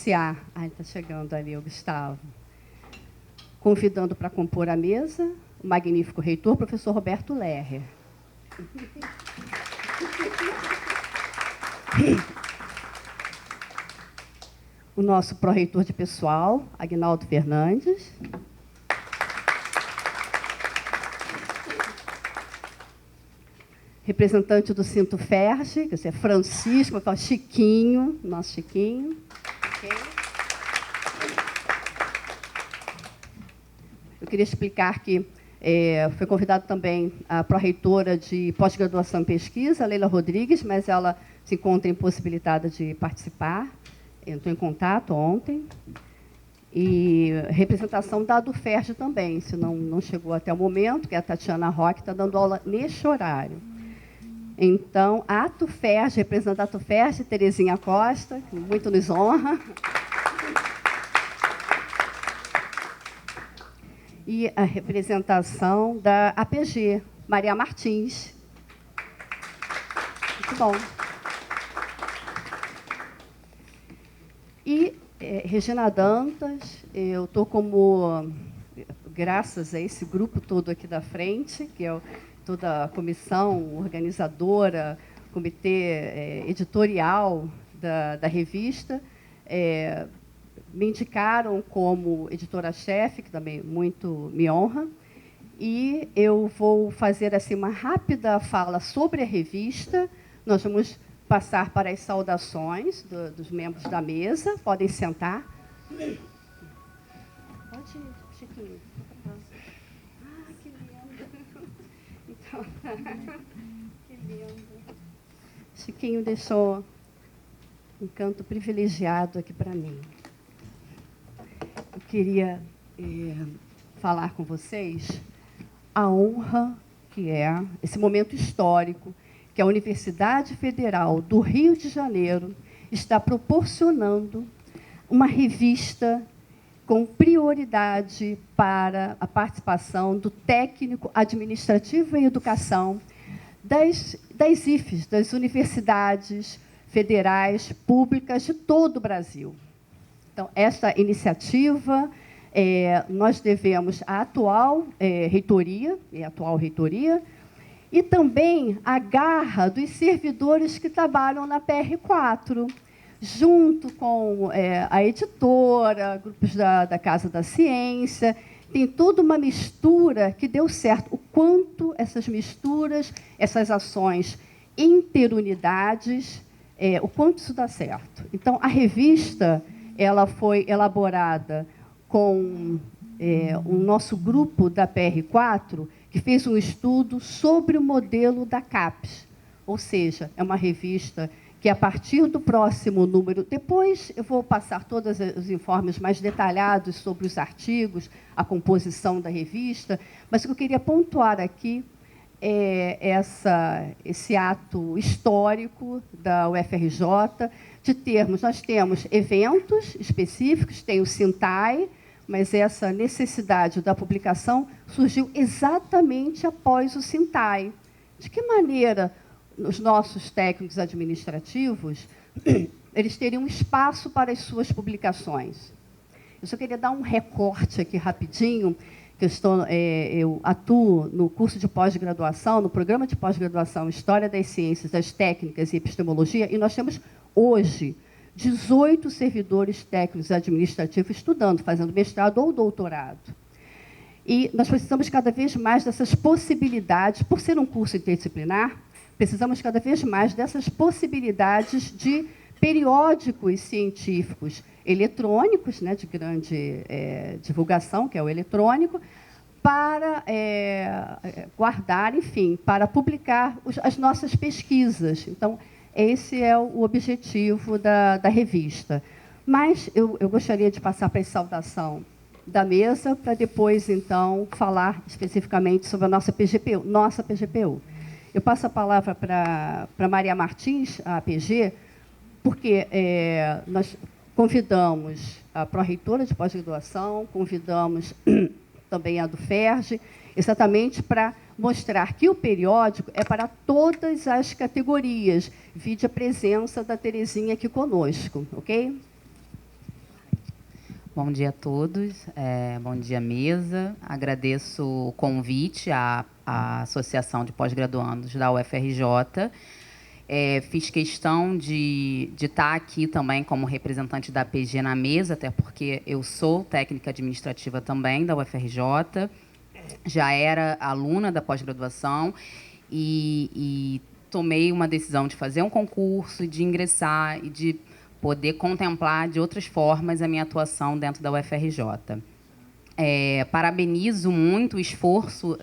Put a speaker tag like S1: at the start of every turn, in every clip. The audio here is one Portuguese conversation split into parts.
S1: iniciar... Ai, está chegando ali o Gustavo. Convidando para compor a mesa o magnífico reitor, professor Roberto Lerrer. O nosso pró-reitor de pessoal, Aguinaldo Fernandes. Representante do Cinto Ferge, que é Francisco, Chiquinho, nosso Chiquinho. Okay. Eu queria explicar que foi convidada também a pró-reitora de pós-graduação e pesquisa, Leila Rodrigues, mas ela se encontra impossibilitada de participar. Entrou em contato ontem. E representação da ADUFERJ também, se não chegou até o momento, que é a Tatiana Roque, está dando aula neste horário. Então, a ATUFERJ, representante da ATUFERJ, Terezinha Costa, que muito nos honra. E a representação da APG, Maria Martins. Muito bom. E Regina Dantas, eu estou como, graças a esse grupo todo aqui da frente, que é toda a comissão organizadora, comitê editorial da revista, me indicaram como editora-chefe, que também muito me honra, e eu vou fazer assim, uma rápida fala sobre a revista. Nós vamos passar para as saudações dos membros da mesa. Podem sentar. Pode ir, Chiquinho. Ah, que lindo. Então, que lindo. Chiquinho deixou um canto privilegiado aqui para mim. Eu queria falar com vocês a honra que é esse momento histórico que a Universidade Federal do Rio de Janeiro está proporcionando uma revista com prioridade para a participação do técnico administrativo em educação das IFES, das universidades federais públicas de todo o Brasil. Então, esta iniciativa, nós devemos à atual reitoria, e também a garra dos servidores que trabalham na PR4, junto com a editora, grupos da Casa da Ciência. Tem toda uma mistura que deu certo. O quanto essas misturas, essas ações interunidades, o quanto isso dá certo. Então, a revista ela foi elaborada com o nosso grupo da PR4, que fez um estudo sobre o modelo da CAPES. Ou seja, é uma revista que, a partir do próximo número... Depois eu vou passar todos os informes mais detalhados sobre os artigos, a composição da revista, mas o que eu queria pontuar aqui é esse ato histórico da UFRJ, de termos... Nós temos eventos específicos, tem o Sintai, mas essa necessidade da publicação surgiu exatamente após o Sintai. De que maneira os nossos técnicos administrativos eles teriam espaço para as suas publicações? Eu só queria dar um recorte aqui rapidinho, que eu atuo no curso de pós-graduação, no programa de pós-graduação História das Ciências, das Técnicas e Epistemologia, e nós temos hoje 18 servidores técnicos administrativos estudando, fazendo mestrado ou doutorado. E nós precisamos cada vez mais dessas possibilidades, por ser um curso interdisciplinar, precisamos cada vez mais dessas possibilidades de periódicos científicos eletrônicos, né, de grande divulgação, que é o eletrônico, para guardar, enfim, para publicar as nossas pesquisas. Então, esse é o objetivo da revista. Mas eu gostaria de passar para a saudação da mesa, para depois, então, falar especificamente sobre a nossa PGPU. Eu passo a palavra para Maria Martins, a APG, porque nós convidamos a pró-reitora de pós-graduação, convidamos também a ADUFERJ, exatamente para mostrar que o periódico é para todas as categorias, vide a presença da Terezinha aqui conosco, ok?
S2: Bom dia a todos, bom dia mesa. Agradeço o convite à Associação de Pós-Graduandos da UFRJ. Fiz questão de estar aqui também como representante da PG na mesa, até porque eu sou técnica administrativa também da UFRJ, já era aluna da pós-graduação e tomei uma decisão de fazer um concurso, de ingressar e de poder contemplar de outras formas a minha atuação dentro da UFRJ. Parabenizo muito o esforço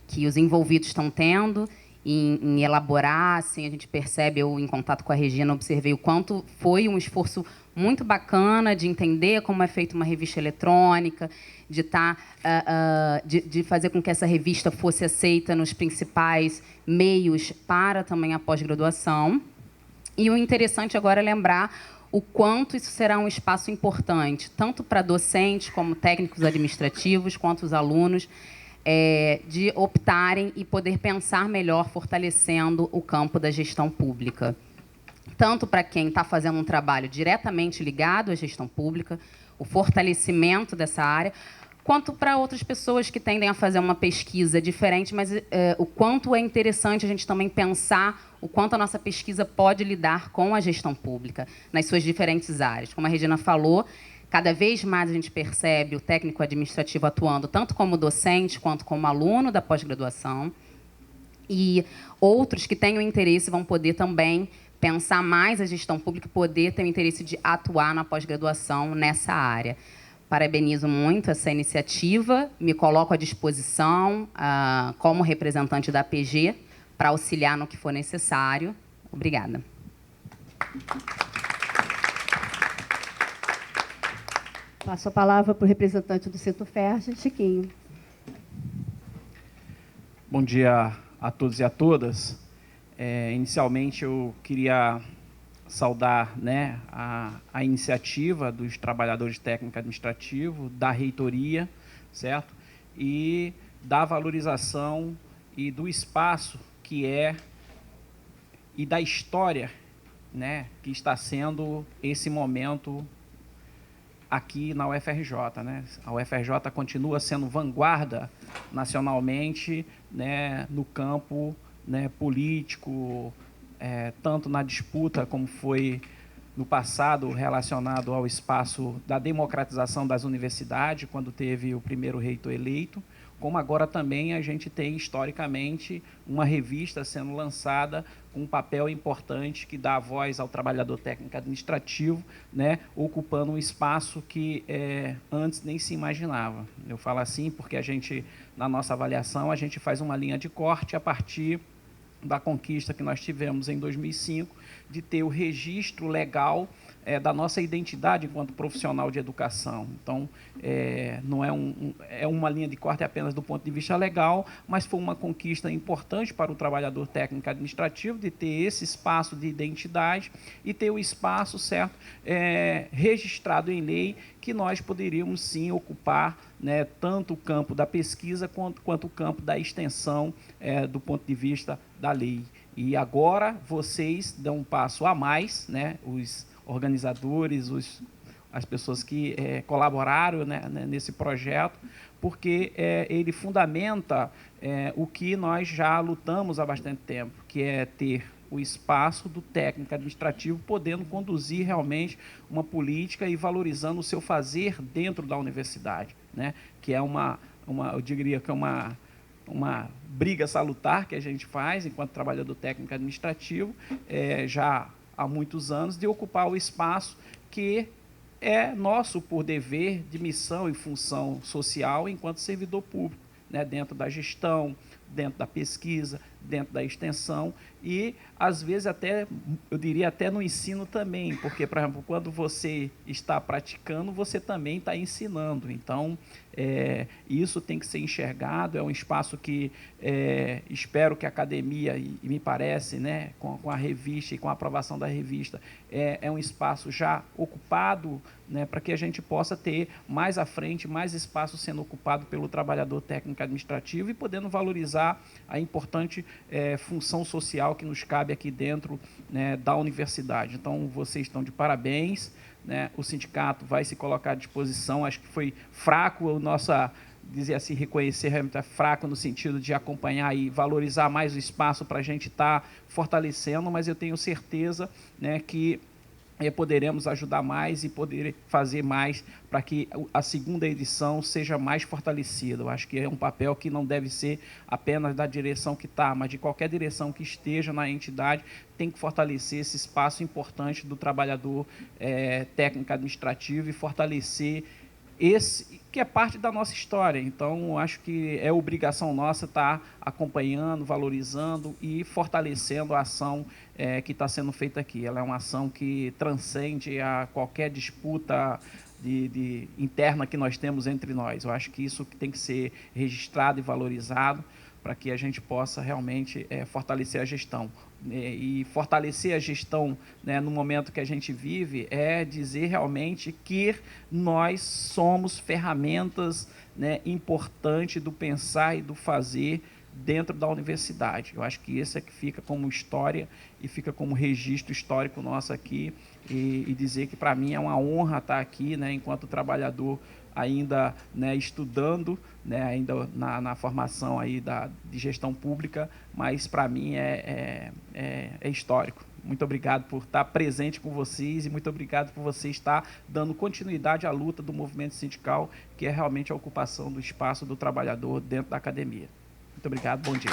S2: que os envolvidos estão tendo em elaborar, assim, a gente percebe, eu em contato com a Regina, observei o quanto foi um esforço muito bacana de entender como é feita uma revista eletrônica, de fazer com que essa revista fosse aceita nos principais meios para também a pós-graduação. E o interessante agora é lembrar o quanto isso será um espaço importante, tanto para docentes, como técnicos administrativos, quanto os alunos, de optarem e poder pensar melhor, fortalecendo o campo da gestão pública. Tanto para quem está fazendo um trabalho diretamente ligado à gestão pública, o fortalecimento dessa área, quanto para outras pessoas que tendem a fazer uma pesquisa diferente, mas o quanto é interessante a gente também pensar o quanto a nossa pesquisa pode lidar com a gestão pública nas suas diferentes áreas. Como a Regina falou, cada vez mais a gente percebe o técnico administrativo atuando tanto como docente quanto como aluno da pós-graduação, e outros que tenham interesse vão poder também pensar mais a gestão pública e poder ter o interesse de atuar na pós-graduação nessa área. Parabenizo muito essa iniciativa, me coloco à disposição como representante da PG para auxiliar no que for necessário. Obrigada.
S1: Passo a palavra para o representante do Centro Ferja, Chiquinho.
S3: Bom dia a todos e a todas. Inicialmente, eu queria saudar, né, a iniciativa dos trabalhadores técnicos administrativos, da reitoria, certo? E da valorização e do espaço que e da história, né, que está sendo esse momento aqui na UFRJ, né? A UFRJ continua sendo vanguarda nacionalmente, né, no campo, né, político, tanto na disputa como foi no passado relacionado ao espaço da democratização das universidades, quando teve o primeiro reitor eleito, como agora também a gente tem, historicamente, uma revista sendo lançada com um papel importante que dá voz ao trabalhador técnico administrativo, né, ocupando um espaço que antes nem se imaginava. Eu falo assim porque a gente, na nossa avaliação, a gente faz uma linha de corte a partir da conquista que nós tivemos em 2005, de ter o registro legal da nossa identidade enquanto profissional de educação. Então, não é uma linha de corte apenas do ponto de vista legal, mas foi uma conquista importante para o trabalhador técnico administrativo de ter esse espaço de identidade e ter o espaço, certo, registrado em lei, que nós poderíamos, sim, ocupar, né, tanto o campo da pesquisa quanto o campo da extensão do ponto de vista da lei. E agora vocês dão um passo a mais, né, os organizadores, as pessoas que colaboraram, né, nesse projeto, porque ele fundamenta o que nós já lutamos há bastante tempo, que é ter o espaço do técnico administrativo podendo conduzir realmente uma política e valorizando o seu fazer dentro da universidade, né, que é eu diria que é uma briga salutar que a gente faz enquanto trabalhador técnico administrativo, já há muitos anos, de ocupar o espaço que é nosso por dever de missão e função social enquanto servidor público, né, dentro da gestão, dentro da pesquisa, dentro da extensão e, às vezes, até, eu diria, até no ensino também, porque, por exemplo, quando você está praticando, você também está ensinando. Então, isso tem que ser enxergado, é um espaço que espero que a academia, e me parece, né, com a revista e com a aprovação da revista, é um espaço já ocupado, né, para que a gente possa ter mais à frente, mais espaço sendo ocupado pelo trabalhador técnico administrativo e podendo valorizar a importante função social que nos cabe aqui dentro, né, da universidade. Então, vocês estão de parabéns, né, o sindicato vai se colocar à disposição. Acho que foi fraco o nosso, dizer assim, reconhecer realmente é fraco no sentido de acompanhar e valorizar mais o espaço para a gente estar fortalecendo, mas eu tenho certeza, né, que poderemos ajudar mais e poder fazer mais para que a segunda edição seja mais fortalecida. Eu acho que é um papel que não deve ser apenas da direção que está, mas de qualquer direção que esteja na entidade, tem que fortalecer esse espaço importante do trabalhador técnico administrativo e fortalecer esse que é parte da nossa história. Então, acho que é obrigação nossa estar acompanhando, valorizando e fortalecendo a ação que está sendo feita aqui. Ela é uma ação que transcende a qualquer disputa interna que nós temos entre nós. Eu acho que isso tem que ser registrado e valorizado para que a gente possa realmente fortalecer a gestão. E fortalecer a gestão, né, no momento que a gente vive é dizer realmente que nós somos ferramentas, né, importantes do pensar e do fazer dentro da universidade. Eu acho que esse é que fica como história e fica como registro histórico nosso aqui e dizer que para mim é uma honra estar aqui, né, enquanto trabalhador ainda, né, estudando, né, ainda na formação aí de gestão pública, mas para mim é histórico. Muito obrigado por estar presente com vocês e muito obrigado por você estar dando continuidade à luta do movimento sindical, que é realmente a ocupação do espaço do trabalhador dentro da academia. Muito obrigado, bom dia.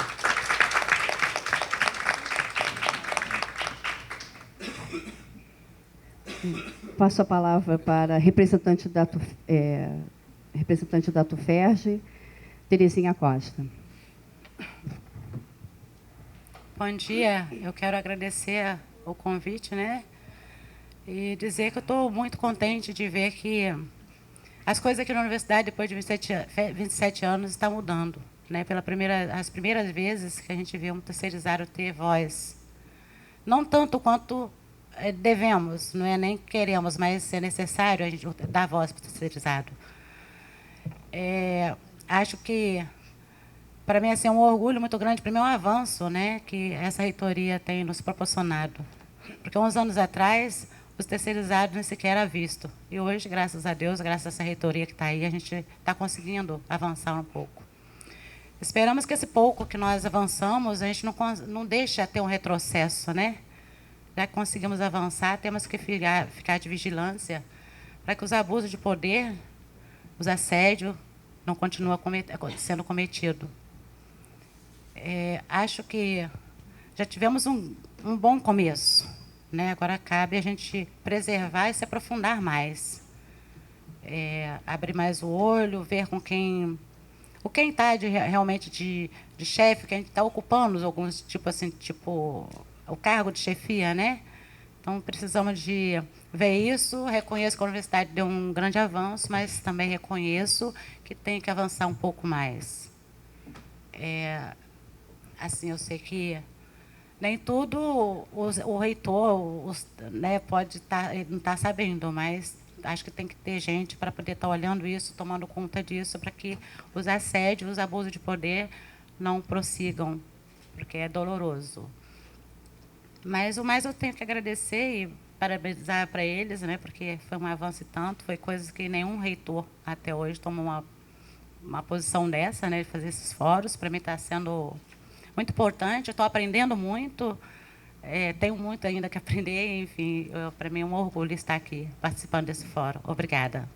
S1: Passo a palavra para a representante da TUFERJ, Terezinha Costa.
S4: Bom dia, eu quero agradecer o convite, né? E dizer que eu estou muito contente de ver que as coisas aqui na universidade, depois de 27 anos, estão mudando, né? As primeiras vezes que a gente vê um terceirizado ter voz. Não tanto quanto devemos, não é nem queremos, mas é necessário a gente dar voz para o terceirizado. Acho que, para mim, assim, é um orgulho muito grande, para mim é um avanço, né, que essa reitoria tem nos proporcionado. Porque uns anos atrás, os terceirizados nem sequer eram vistos. E hoje, graças a Deus, graças a essa reitoria que está aí, a gente está conseguindo avançar um pouco. Esperamos que esse pouco que nós avançamos, a gente não deixe ter um retrocesso, né? Já que conseguimos avançar, temos que ficar de vigilância para que os abusos de poder, os assédios, não continuem sendo cometidos. Acho que já tivemos um bom começo, né? Agora cabe a gente preservar e se aprofundar mais. Abrir mais o olho, ver com quem está realmente de chefe, quem está ocupando alguns, tipo o cargo de chefia, né? Então, precisamos de ver isso. Reconheço que a universidade deu um grande avanço, mas também reconheço que tem que avançar um pouco mais. Assim, eu sei que nem tudo o reitor né, pode não estar sabendo, mas acho que tem que ter gente para poder estar olhando isso, tomando conta disso, para que os assédios, os abusos de poder não prossigam, porque é doloroso. Mas o mais eu tenho que agradecer e parabenizar para eles, né, porque foi um avanço e tanto, foi coisas que nenhum reitor até hoje tomou uma posição dessa, né, de fazer esses fóruns. Para mim está sendo muito importante, eu estou aprendendo muito, tenho muito ainda que aprender, enfim, para mim é um orgulho estar aqui participando desse fórum. Obrigada.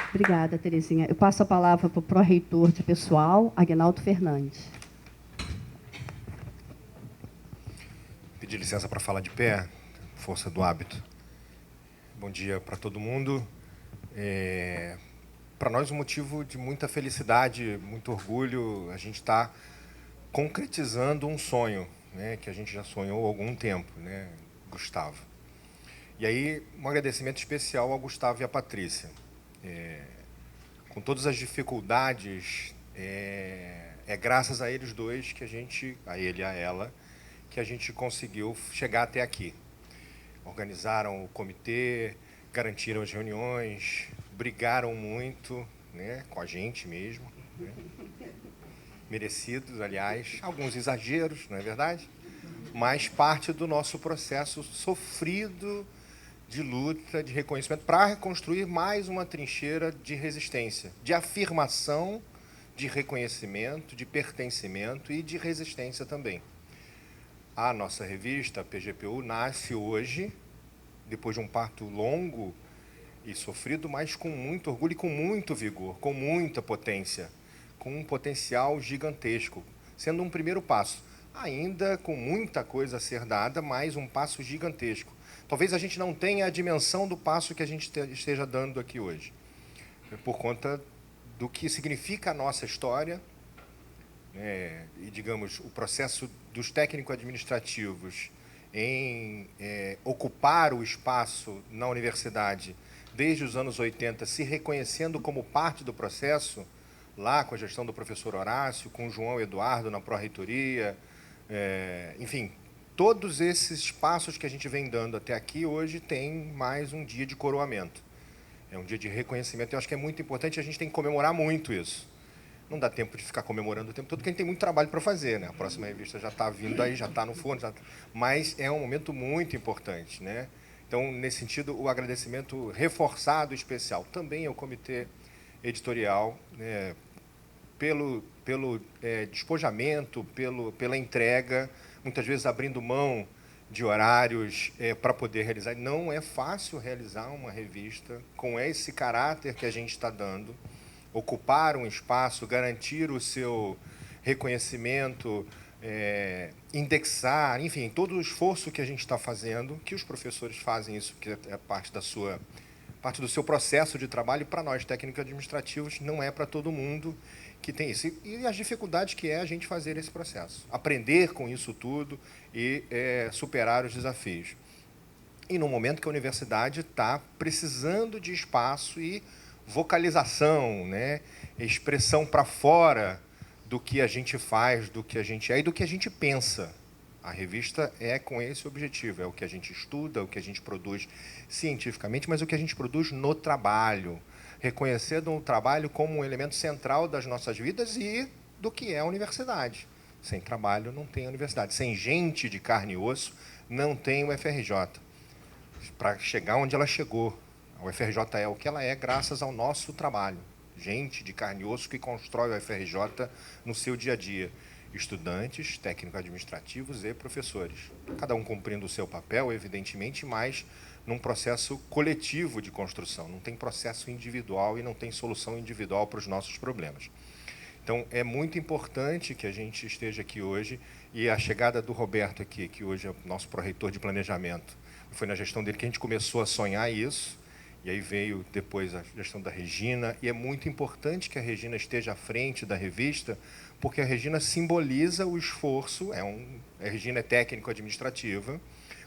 S1: Obrigada, Terezinha. Eu passo a palavra para o pró-reitor de pessoal, Aguinaldo Fernandes.
S5: Pedir licença para falar de pé, força do hábito. Bom dia para todo mundo. Para nós, um motivo de muita felicidade, muito orgulho. A gente está concretizando um sonho, né, que a gente já sonhou há algum tempo, né, Gustavo. E aí, um agradecimento especial ao Gustavo e à Patrícia. Com todas as dificuldades, é graças a eles dois que a ele e a ela, que a gente conseguiu chegar até aqui. Organizaram o comitê, garantiram as reuniões, brigaram muito, né, com a gente mesmo, né? Merecidos, aliás, alguns exageros, não é verdade? mas parte do nosso processo sofrido de luta, de reconhecimento, para reconstruir mais uma trincheira de resistência, de afirmação, de reconhecimento, de pertencimento e de resistência também. A nossa revista, a PGPU, nasce hoje, depois de um parto longo e sofrido, mas com muito orgulho e com muito vigor, com muita potência, com um potencial gigantesco, sendo um primeiro passo, ainda com muita coisa a ser dada, mas um passo gigantesco. Talvez a gente não tenha a dimensão do passo que a gente esteja dando aqui hoje, por conta do que significa a nossa história, e, digamos, o processo dos técnico-administrativos em ocupar o espaço na universidade desde os anos 80, se reconhecendo como parte do processo, lá com a gestão do professor Horácio, com o João Eduardo na pró-reitoria, enfim, todos esses passos que a gente vem dando até aqui, hoje tem mais um dia de coroamento. É um dia de reconhecimento. Eu acho que é muito importante, a gente tem que comemorar muito isso. Não dá tempo de ficar comemorando o tempo todo, porque a gente tem muito trabalho para fazer, né? A próxima revista já está vindo aí, já está no forno, mas é um momento muito importante, né? Então, nesse sentido, o agradecimento reforçado especial também ao comitê editorial, né? Pelo despojamento, pela entrega, muitas vezes abrindo mão de horários para poder realizar. Não é fácil realizar uma revista com esse caráter que a gente está dando, ocupar um espaço, garantir o seu reconhecimento, indexar, enfim, todo o esforço que a gente está fazendo, que os professores fazem isso, que é parte do seu processo de trabalho. Para nós, técnicos administrativos, não é para todo mundo que tem isso. E as dificuldades que é a gente fazer esse processo. Aprender com isso tudo e superar os desafios. E no momento que a universidade está precisando de espaço e vocalização, né? Expressão para fora do que a gente faz, do que a gente é e do que a gente pensa. A revista é com esse objetivo, é o que a gente estuda, o que a gente produz cientificamente, mas o que a gente produz no trabalho, reconhecendo o trabalho como um elemento central das nossas vidas e do que é a universidade. Sem trabalho não tem a universidade. Sem gente de carne e osso não tem o FRJ. Para chegar onde ela chegou, a UFRJ é o que ela é graças ao nosso trabalho. Gente de carne e osso que constrói o UFRJ no seu dia a dia. Estudantes, técnico-administrativos e professores. Cada um cumprindo o seu papel, evidentemente, mas num processo coletivo de construção. Não tem processo individual e não tem solução individual para os nossos problemas. Então, é muito importante que a gente esteja aqui hoje, e a chegada do Roberto aqui, que hoje é o nosso pró-reitor de planejamento, foi na gestão dele que a gente começou a sonhar isso, e aí veio depois a gestão da Regina, e é muito importante que a Regina esteja à frente da revista, porque a Regina simboliza o esforço, a Regina é técnico-administrativa,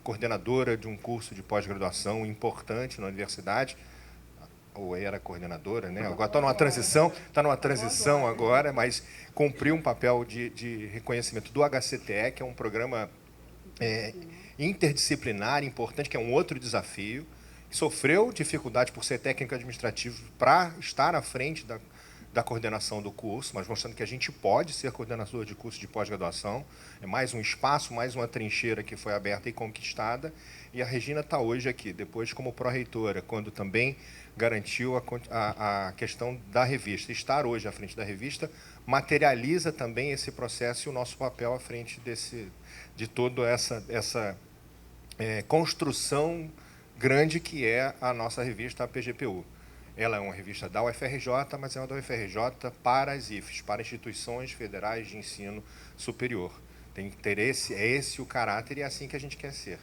S5: coordenadora de um curso de pós-graduação importante na universidade, ou era coordenadora, né? Agora está numa transição agora, mas cumpriu um papel de reconhecimento do HCTE, que é um programa interdisciplinar importante, que é um outro desafio. Sofreu dificuldade por ser técnico administrativo para estar à frente da coordenação do curso, mas mostrando que a gente pode ser coordenador de curso de pós-graduação. É mais um espaço, mais uma trincheira que foi aberta e conquistada. E a Regina está hoje aqui, depois como pró-reitora, quando também garantiu a questão da revista. Estar hoje à frente da revista materializa também esse processo e o nosso papel à frente de toda essa construção grande que é a nossa revista, a PGPU. Ela é uma revista da UFRJ, mas é uma da UFRJ para as IFES, para instituições federais de ensino superior. Tem que ter esse o caráter, e é assim que a gente quer ser.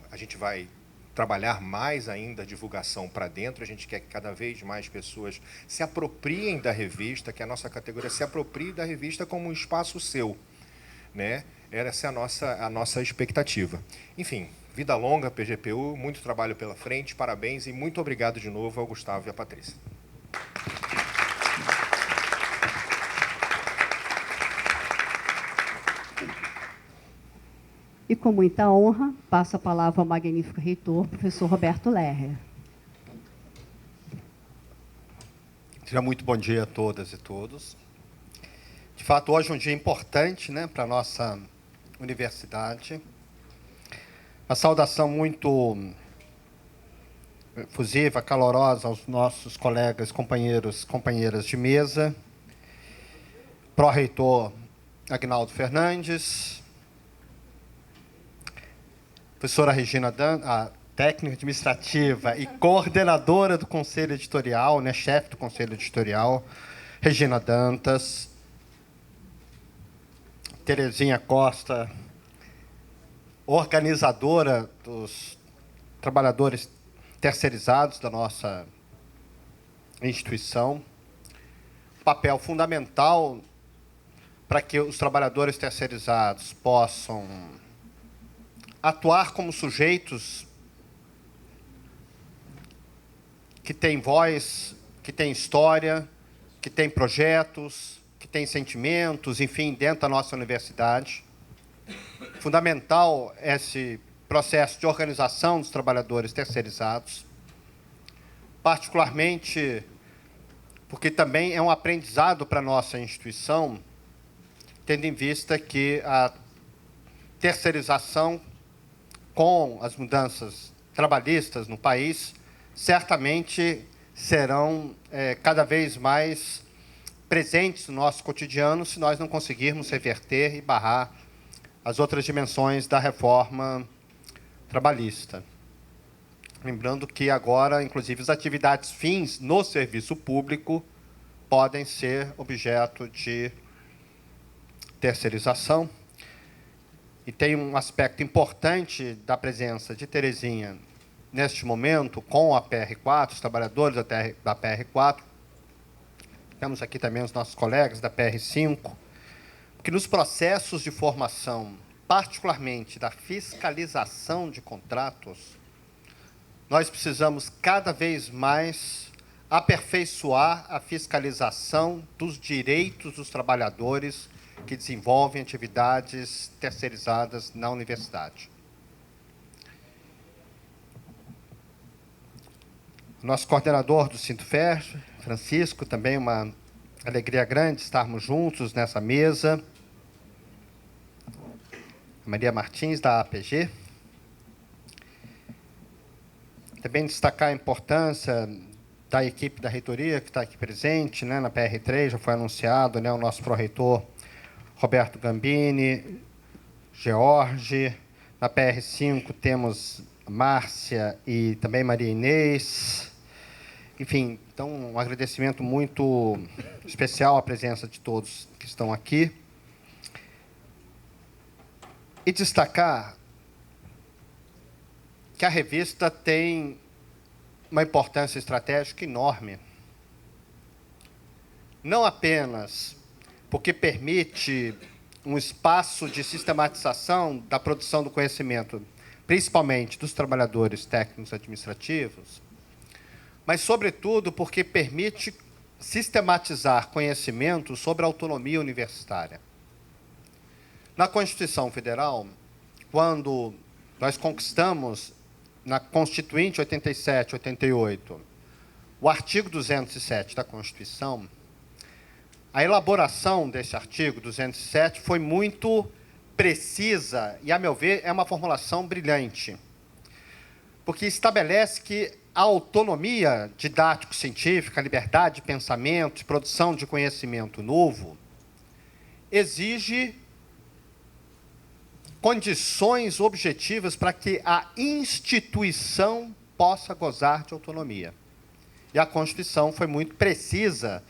S5: A gente vai trabalhar mais ainda a divulgação para dentro, a gente quer que cada vez mais pessoas se apropriem da revista, que a nossa categoria se aproprie da revista como um espaço seu, né? Essa é a nossa expectativa. Enfim, vida longa, PGPU, muito trabalho pela frente, parabéns e muito obrigado de novo ao Gustavo e à Patrícia.
S1: E com muita honra, passo a palavra ao magnífico reitor, professor Roberto Lerrer.
S6: Seja muito bom dia a todas e todos. De fato, hoje é um dia importante, né, para a nossa universidade. Uma saudação muito efusiva, calorosa aos nossos colegas, companheiras de mesa, pró-reitor Agnaldo Fernandes, professora Regina Dantas, a técnica administrativa e coordenadora do Conselho Editorial, né, chefe do Conselho Editorial, Regina Dantas, Terezinha Costa, organizadora dos trabalhadores terceirizados da nossa instituição, papel fundamental para que os trabalhadores terceirizados possam atuar como sujeitos que têm voz, que têm história, que têm projetos, que têm sentimentos, enfim, dentro da nossa universidade. Fundamental esse processo de organização dos trabalhadores terceirizados, particularmente porque também é um aprendizado para a nossa instituição, tendo em vista que a terceirização, com as mudanças trabalhistas no país, certamente serão cada vez mais presentes no nosso cotidiano se nós não conseguirmos reverter e barrar as outras dimensões da reforma trabalhista. Lembrando que agora, inclusive, as atividades fins no serviço público podem ser objeto de terceirização. E tem um aspecto importante da presença de Terezinha neste momento com a PR4, os trabalhadores da PR4. Temos aqui também os nossos colegas da PR5, que nos processos de formação, particularmente da fiscalização de contratos, nós precisamos cada vez mais aperfeiçoar a fiscalização dos direitos dos trabalhadores que desenvolvem atividades terceirizadas na universidade. Nosso coordenador do Sintufé, Francisco, também uma alegria grande estarmos juntos nessa mesa. Maria Martins, da APG. Também destacar a importância da equipe da reitoria que está aqui presente, né, na PR3, já foi anunciado, né, o nosso pró-reitor Roberto Gambini, George. Na PR5 temos Márcia e também Maria Inês. Enfim, então, um agradecimento muito especial à presença de todos que estão aqui. E destacar que a revista tem uma importância estratégica enorme. Não apenas porque permite um espaço de sistematização da produção do conhecimento, principalmente dos trabalhadores técnicos administrativos, mas, sobretudo, porque permite sistematizar conhecimento sobre a autonomia universitária. Na Constituição Federal, quando nós conquistamos, na Constituinte 87, 88, o artigo 207 da Constituição, a elaboração desse artigo 207 foi muito precisa e, a meu ver, é uma formulação brilhante, porque estabelece que a autonomia didático-científica, a liberdade de pensamento, de produção de conhecimento novo, exige condições objetivas para que a instituição possa gozar de autonomia. E a Constituição foi muito precisa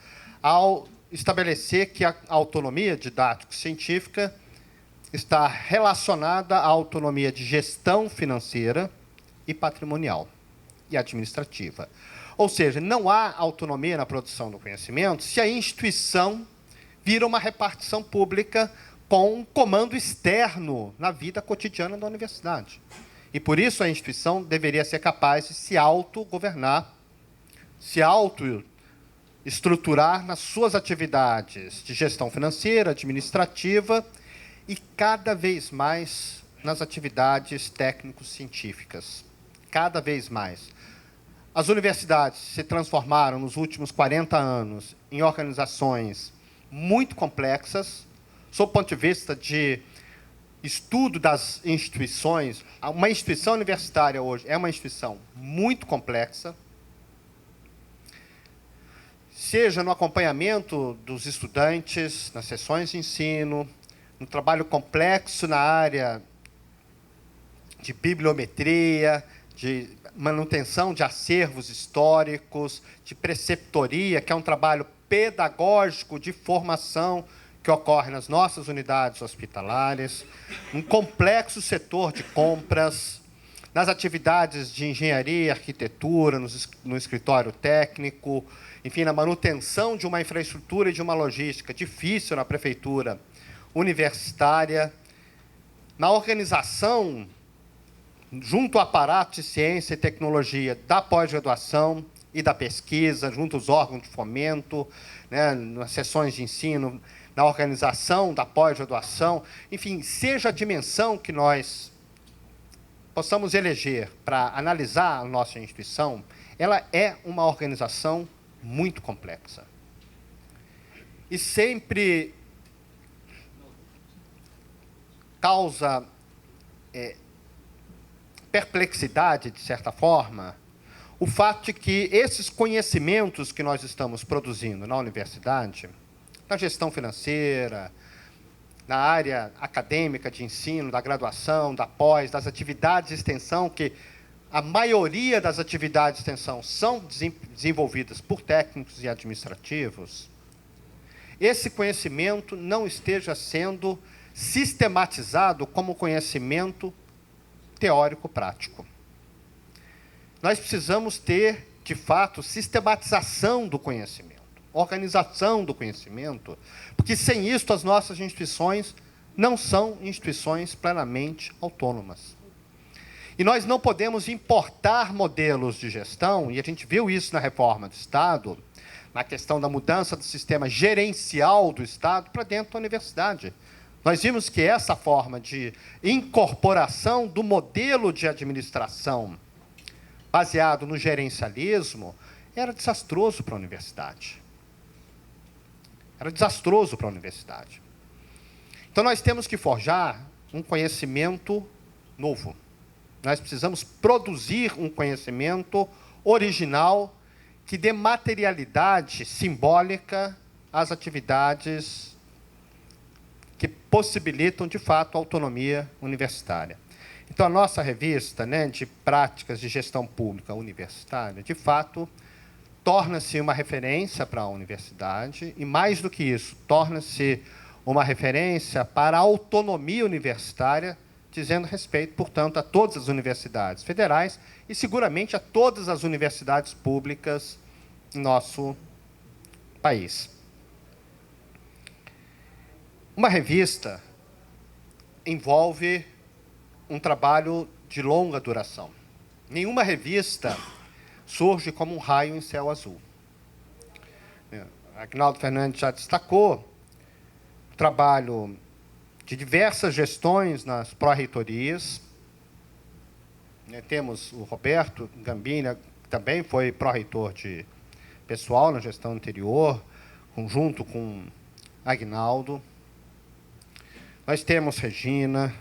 S6: ao estabelecer que a autonomia didático-científica está relacionada à autonomia de gestão financeira e patrimonial e administrativa. Ou seja, não há autonomia na produção do conhecimento se a instituição vira uma repartição pública com um comando externo na vida cotidiana da universidade. E, por isso, a instituição deveria ser capaz de se autogovernar, se autoestruturar nas suas atividades de gestão financeira, administrativa e, cada vez mais, nas atividades técnico-científicas. Cada vez mais. As universidades se transformaram, nos últimos 40 anos, em organizações muito complexas, sob o ponto de vista de estudo das instituições. Uma instituição universitária hoje é uma instituição muito complexa, seja no acompanhamento dos estudantes, nas sessões de ensino, no trabalho complexo na área de bibliometria, de manutenção de acervos históricos, de preceptoria, que é um trabalho pedagógico de formação que ocorre nas nossas unidades hospitalares, um complexo setor de compras, nas atividades de engenharia, arquitetura, no escritório técnico, enfim, na manutenção de uma infraestrutura e de uma logística difícil na prefeitura universitária, na organização, junto ao aparato de ciência e tecnologia da pós-graduação e da pesquisa, junto aos órgãos de fomento, né, nas sessões de ensino, na organização da pós-graduação, enfim, seja a dimensão que nós possamos eleger para analisar a nossa instituição, ela é uma organização muito complexa. E sempre causa perplexidade, de certa forma, o fato de que esses conhecimentos que nós estamos produzindo na universidade, na gestão financeira, na área acadêmica de ensino, da graduação, da pós, das atividades de extensão, que a maioria das atividades de extensão são desenvolvidas por técnicos e administrativos, esse conhecimento não esteja sendo sistematizado como conhecimento teórico-prático. Nós precisamos ter, de fato, sistematização do conhecimento, organização do conhecimento, porque sem isso as nossas instituições não são instituições plenamente autônomas. E nós não podemos importar modelos de gestão, e a gente viu isso na reforma do Estado, na questão da mudança do sistema gerencial do Estado para dentro da universidade. Nós vimos que essa forma de incorporação do modelo de administração baseado no gerencialismo era desastroso para a universidade. Era desastroso para a universidade. Então, nós temos que forjar um conhecimento novo. Nós precisamos produzir um conhecimento original que dê materialidade simbólica às atividades que possibilitam, de fato, a autonomia universitária. Então, a nossa revista, né, de práticas de gestão pública universitária, de fato, torna-se uma referência para a universidade e, mais do que isso, torna-se uma referência para a autonomia universitária, dizendo respeito, portanto, a todas as universidades federais e, seguramente, a todas as universidades públicas em nosso país. Uma revista envolve um trabalho de longa duração. Nenhuma revista surge como um raio em céu azul. Aguinaldo Fernandes já destacou o trabalho de diversas gestões nas pró-reitorias. Temos o Roberto Gambini, que também foi pró-reitor de pessoal na gestão anterior, junto com Aguinaldo. Nós temos Regina,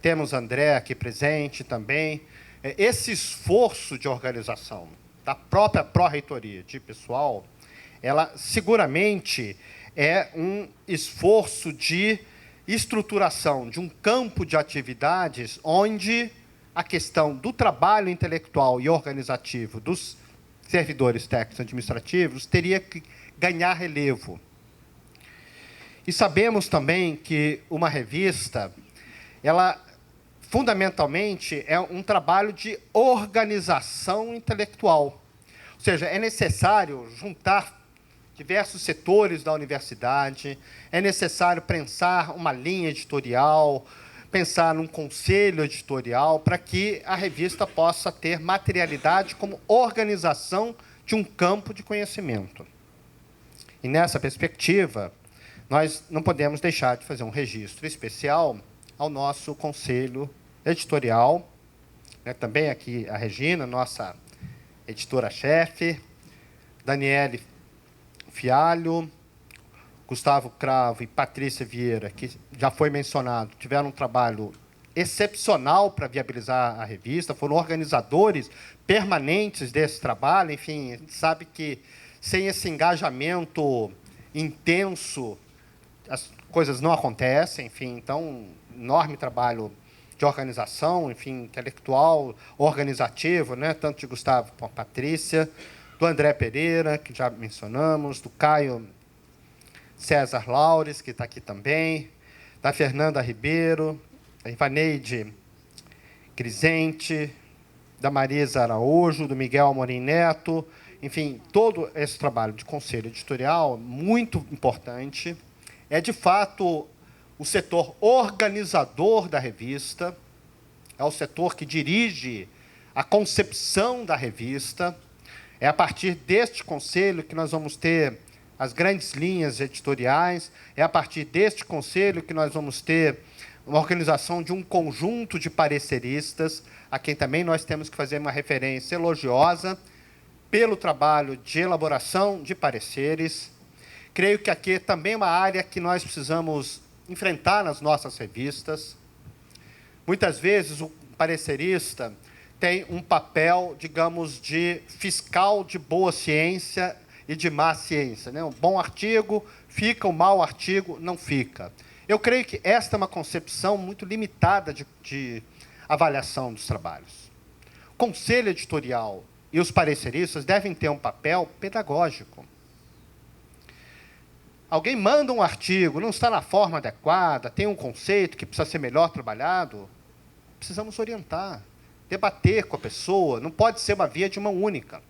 S6: temos André aqui presente também. Esse esforço de organização da própria pró-reitoria de pessoal, ela seguramente é um esforço de estruturação de um campo de atividades onde a questão do trabalho intelectual e organizativo dos servidores técnicos administrativos teria que ganhar relevo. E sabemos também que uma revista, ela fundamentalmente é um trabalho de organização intelectual. Ou seja, é necessário juntar diversos setores da universidade, é necessário pensar uma linha editorial, pensar num conselho editorial, para que a revista possa ter materialidade como organização de um campo de conhecimento. E, nessa perspectiva, nós não podemos deixar de fazer um registro especial ao nosso conselho editorial, né, também aqui a Regina, nossa editora-chefe, Daniele Fialho, Gustavo Cravo e Patrícia Vieira, que já foi mencionado, tiveram um trabalho excepcional para viabilizar a revista, foram organizadores permanentes desse trabalho. Enfim, a gente sabe que sem esse engajamento intenso, as coisas não acontecem. Enfim, então, enorme trabalho de organização, enfim, intelectual, organizativo, né? Tanto de Gustavo como a Patrícia, do André Pereira, que já mencionamos, do Caio César Laures, que está aqui também, da Fernanda Ribeiro, da Ivaneide Grisente, da Marisa Araújo, do Miguel Amorim Neto. Enfim, todo esse trabalho de conselho editorial, muito importante, é, de fato, o setor organizador da revista, é o setor que dirige a concepção da revista. É a partir deste conselho que nós vamos ter as grandes linhas editoriais, é a partir deste conselho que nós vamos ter uma organização de um conjunto de pareceristas, a quem também nós temos que fazer uma referência elogiosa pelo trabalho de elaboração de pareceres. Creio que aqui também é uma área que nós precisamos enfrentar nas nossas revistas. Muitas vezes o parecerista tem um papel, digamos, de fiscal de boa ciência e de má ciência, né? Um bom artigo fica, um mau artigo não fica. Eu creio que esta é uma concepção muito limitada de avaliação dos trabalhos. O conselho editorial e os pareceristas devem ter um papel pedagógico. Alguém manda um artigo, não está na forma adequada, tem um conceito que precisa ser melhor trabalhado, precisamos orientar, debater com a pessoa, não pode ser uma via de mão única.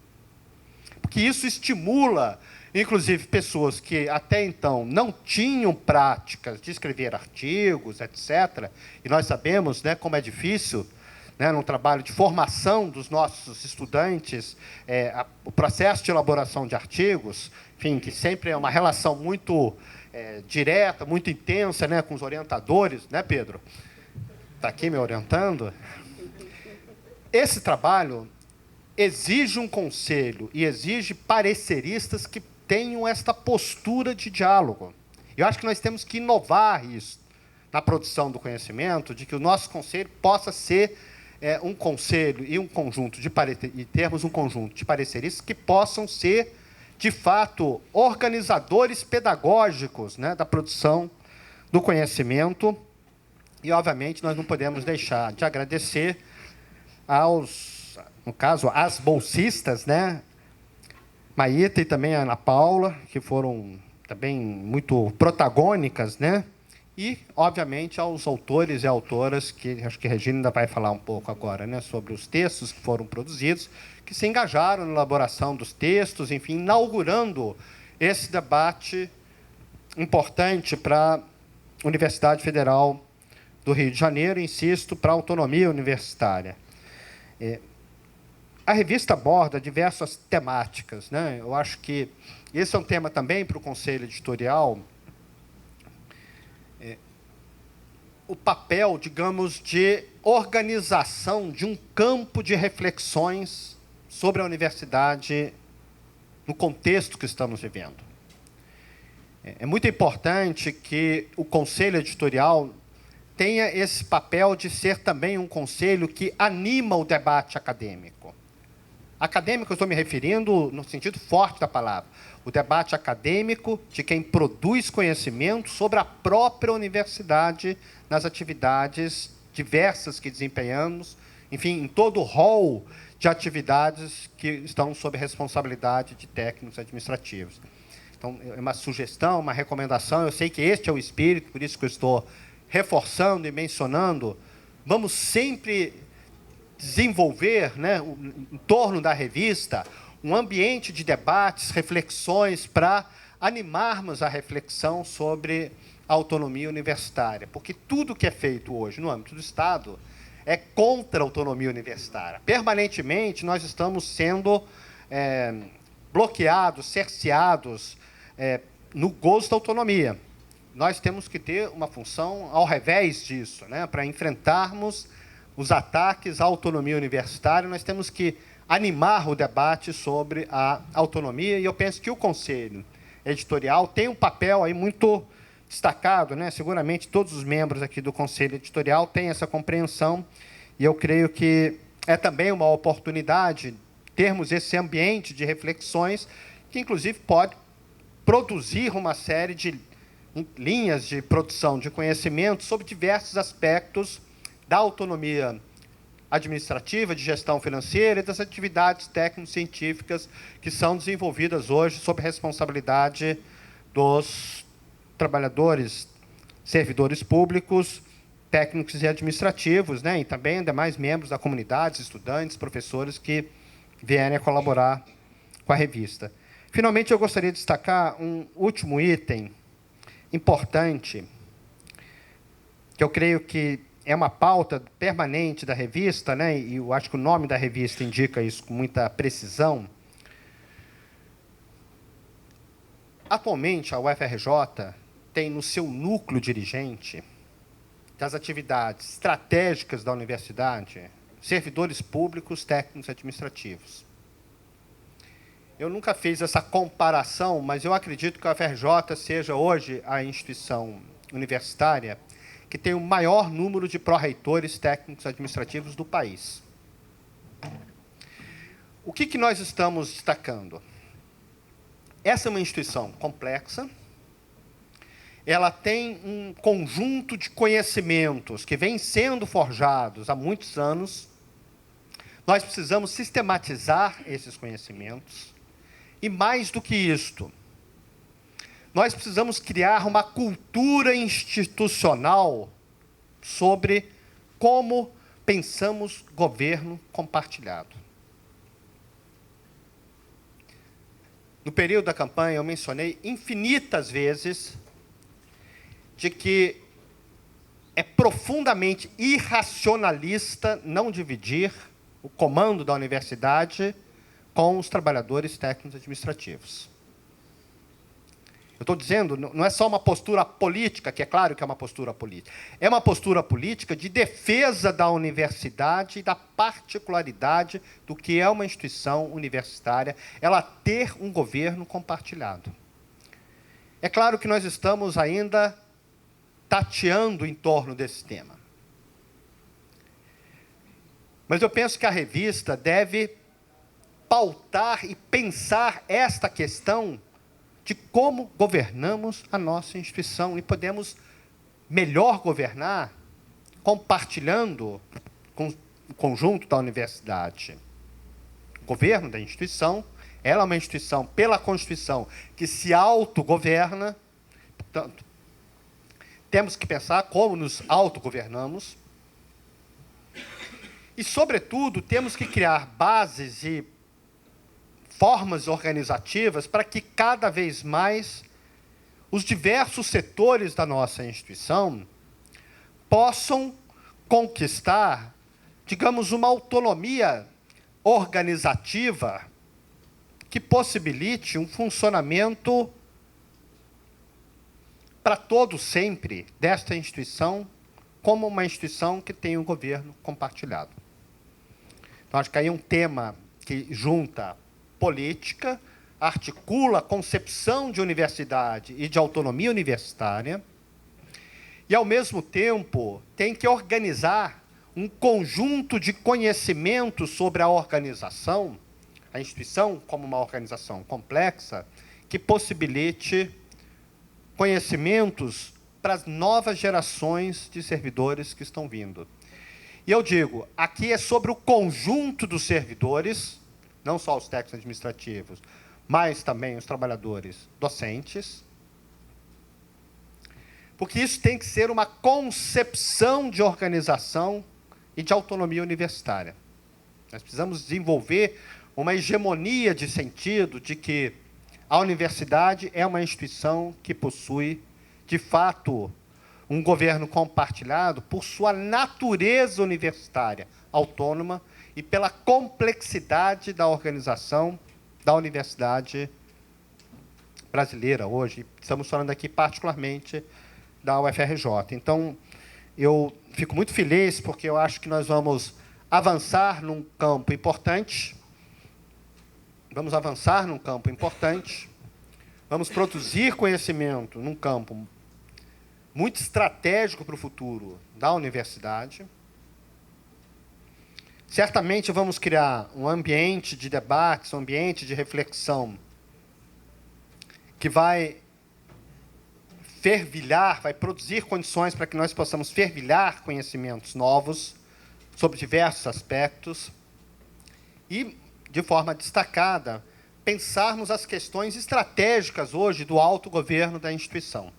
S6: Porque isso estimula, inclusive, pessoas que até então não tinham práticas de escrever artigos, etc. E nós sabemos, né, como é difícil, né, no trabalho de formação dos nossos estudantes, o processo de elaboração de artigos, enfim, que sempre é uma relação muito direta, muito intensa, né, com os orientadores, né, Pedro? Está aqui me orientando. Esse trabalho exige um conselho e exige pareceristas que tenham esta postura de diálogo. Eu acho que nós temos que inovar isso na produção do conhecimento, de que o nosso conselho possa ser um conselho e um conjunto de e termos um conjunto de pareceristas que possam ser, de fato, organizadores pedagógicos, né, da produção do conhecimento. E, obviamente, nós não podemos deixar de agradecer no caso, às bolsistas, né, Maíta e também a Ana Paula, que foram também muito protagônicas, né, e, obviamente, aos autores e autoras, que acho que a Regina ainda vai falar um pouco agora, né, sobre os textos que foram produzidos, que se engajaram na elaboração dos textos, enfim, inaugurando esse debate importante para a Universidade Federal do Rio de Janeiro, insisto, para a autonomia universitária. A revista aborda diversas temáticas, né? Eu acho que esse é um tema também para o Conselho Editorial, o papel, digamos, de organização de um campo de reflexões sobre a universidade no contexto que estamos vivendo. É muito importante que o Conselho Editorial tenha esse papel de ser também um conselho que anima o debate acadêmico. Acadêmico, eu estou me referindo no sentido forte da palavra. O debate acadêmico de quem produz conhecimento sobre a própria universidade nas atividades diversas que desempenhamos, enfim, em todo o rol de atividades que estão sob responsabilidade de técnicos administrativos. Então, é uma sugestão, uma recomendação. Eu sei que este é o espírito, por isso que eu estou reforçando e mencionando. Vamos sempre desenvolver, né, em torno da revista, um ambiente de debates, reflexões, para animarmos a reflexão sobre a autonomia universitária. Porque tudo que é feito hoje no âmbito do Estado é contra a autonomia universitária. Permanentemente, nós estamos sendo bloqueados, cerceados no gozo da autonomia. Nós temos que ter uma função ao revés disso, né, para enfrentarmos os ataques à autonomia universitária. Nós temos que animar o debate sobre a autonomia, e eu penso que o Conselho editorial tem um papel aí muito destacado, né? Seguramente todos os membros aqui do Conselho Editorial têm essa compreensão, e eu creio que é também uma oportunidade termos esse ambiente de reflexões que, inclusive, pode produzir uma série de linhas de produção de conhecimento sobre diversos aspectos da autonomia administrativa, de gestão financeira e das atividades técnico-científicas que são desenvolvidas hoje sob responsabilidade dos trabalhadores, servidores públicos, técnicos e administrativos, né, e também demais membros da comunidade, estudantes, professores que vierem a colaborar com a revista. Finalmente, eu gostaria de destacar um último item importante, que eu creio que é uma pauta permanente da revista, né, e eu acho que o nome da revista indica isso com muita precisão. Atualmente, a UFRJ tem no seu núcleo dirigente das atividades estratégicas da universidade servidores públicos, técnicos administrativos. Eu nunca fiz essa comparação, mas eu acredito que a UFRJ seja hoje a instituição universitária que tem o maior número de pró-reitores técnicos administrativos do país. O que nós estamos destacando? Essa é uma instituição complexa, ela tem um conjunto de conhecimentos que vem sendo forjados há muitos anos. Nós precisamos sistematizar esses conhecimentos. E, mais do que isto, nós precisamos criar uma cultura institucional sobre como pensamos governo compartilhado. No período da campanha, eu mencionei infinitas vezes de que é profundamente irracionalista não dividir o comando da universidade com os trabalhadores técnicos administrativos. Eu estou dizendo, não é só uma postura política, que é claro que é uma postura política, é uma postura política de defesa da universidade e da particularidade do que é uma instituição universitária, ela ter um governo compartilhado. É claro que nós estamos ainda tateando em torno desse tema. Mas eu penso que a revista deve pautar e pensar esta questão de como governamos a nossa instituição e podemos melhor governar compartilhando com o conjunto da universidade. O governo da instituição, ela é uma instituição pela Constituição que se autogoverna, portanto, temos que pensar como nos autogovernamos e, sobretudo, temos que criar bases e formas organizativas para que cada vez mais os diversos setores da nossa instituição possam conquistar, digamos, uma autonomia organizativa que possibilite um funcionamento para todo sempre desta instituição como uma instituição que tem um governo compartilhado. Então, acho que aí é um tema que junta política, articula a concepção de universidade e de autonomia universitária e, ao mesmo tempo, tem que organizar um conjunto de conhecimentos sobre a organização, a instituição como uma organização complexa, que possibilite conhecimentos para as novas gerações de servidores que estão vindo. E eu digo, aqui é sobre o conjunto dos servidores, não só os técnicos administrativos, mas também os trabalhadores docentes, porque isso tem que ser uma concepção de organização e de autonomia universitária. Nós precisamos desenvolver uma hegemonia de sentido de que a universidade é uma instituição que possui, de fato, um governo compartilhado por sua natureza universitária, autônoma, e pela complexidade da organização da universidade brasileira hoje. Estamos falando aqui particularmente da UFRJ. Então, eu fico muito feliz porque eu acho que nós vamos avançar num campo importante. Vamos avançar num campo importante, vamos produzir conhecimento num campo muito estratégico para o futuro da universidade. Certamente vamos criar um ambiente de debates, um ambiente de reflexão que vai fervilhar, vai produzir condições para que nós possamos fervilhar conhecimentos novos sobre diversos aspectos e, de forma destacada, pensarmos as questões estratégicas hoje do autogoverno da instituição.